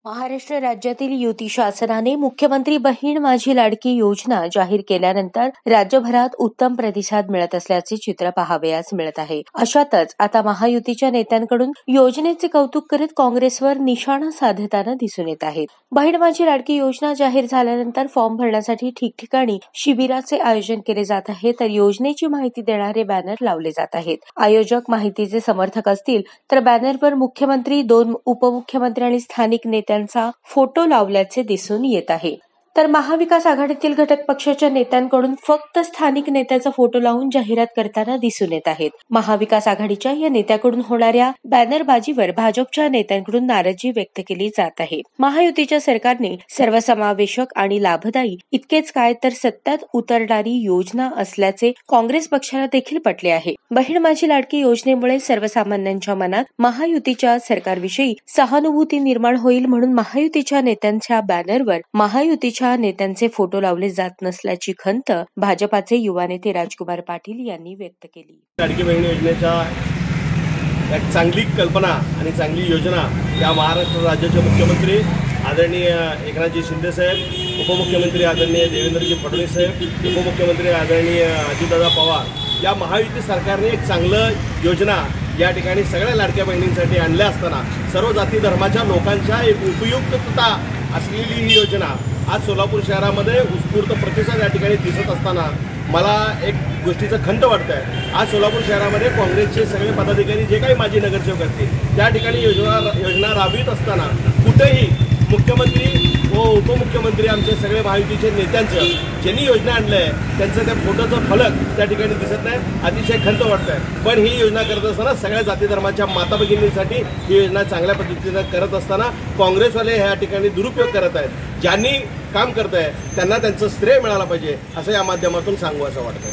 महाराष्ट्र राज्यातील युती शासनाने मुख्यमंत्री बहीण माझी लाडकी योजना जाहीर केल्यानंतर राज्यभरात उत्तम प्रतिसाद मिळत असल्याचे चित्र पाहावयास मिळत आहे. अशातच आता महायुतीच्या नेत्यांकडून योजनेचे कौतुक करीत काँग्रेसवर निशाणा साधताना दिसून येत आहेत. बहीण माझी लाडकी योजना जाहीर झाल्यानंतर फॉर्म भरण्यासाठी ठिकठिकाणी शिबिराचे आयोजन केले जात आहे, तर योजनेची माहिती देणारे बॅनर लावले जात आहेत. आयोजक माहितीचे समर्थक असतील तर बॅनरवर मुख्यमंत्री, 2 उपमुख्यमंत्री आणि स्थानिक नेत्यांचा फोटो लावल्याचे दिसून येत आहे. तर महाविकास आघाडीतील घटक पक्षाच्या नेत्यांकडून फक्त स्थानिक नेत्याचा फोटो लावून जाहिरात करताना दिसून येत आहेत. महाविकास आघाडीच्या या नेत्याकडून होणाऱ्या बॅनरबाजीवर भाजपच्या नेत्यांकडून नाराजी व्यक्त केली जात आहे. महायुतीच्या सरकारने सर्वसमावेशक आणि लाभदायी इतकेच काय तर सत्यात उतरणारी योजना असल्याचे काँग्रेस पक्षाला देखील पटले आहे. बहीण माझी लाडकी योजनेमुळे सर्वसामान्यांच्या मनात महायुतीच्या सरकारविषयी सहानुभूती निर्माण होईल, म्हणून महायुतीच्या नेत्यांच्या बॅनरवर महायुतीच्या नेत्यांचे फोटो लावले जात नसल्याची खंत भाजपाचे युवा नेते राजकुमार पाटील यांनी व्यक्त केली. लाडकी बहीण योजनेच्या एक चांगली कल्पना आणि चांगली योजना या महाराष्ट्र राज्याचे मुख्यमंत्री आदरणीय एकनाथजी शिंदे साहेब, उपमुख्यमंत्री आदरणीय देवेंद्रजी फडणवीस साहेब, उपमुख्यमंत्री आदरणीय अजितदादा पवार या महायुती सरकारने एक चांगलं योजना या ठिकाणी सगळ्या लाडक्या बहिणींसाठी आणल्या असताना सर्व जाती धर्माच्या लोकांच्या एक उपयुक्तता असलेली ही योजना आज सोलापूर शहरामध्ये उत्स्फूर्त प्रतिसाद या ठिकाणी दिसत असताना मला एक गोष्टीचं खंत वाटत आहे. आज सोलापूर शहरामध्ये काँग्रेसचे सगळे पदाधिकारी जे काही माजी नगरसेवक असतील त्या ठिकाणी योजना राबवित असताना कुठेही मुख्यमंत्री व उपमुख्यमंत्री आमचे सगळे महायुतीचे नेत्यांचं ज्यांनी योजना आणलं आहे त्यांचं त्या फोटोचं फलक त्या ठिकाणी दिसत नाही. अतिशय खंत वाटत आहे. पण ही योजना करत असताना सगळ्या जाती धर्माच्या माता भगिनींसाठी ही योजना चांगल्या पद्धतीनं करत असताना काँग्रेसवाले ह्या ठिकाणी दुरुपयोग करत आहेत. ज्यांनी काम करत आहे त्यांना त्यांचं श्रेय मिळालं पाहिजे असं या माध्यमातून सांगू असं वाटतं.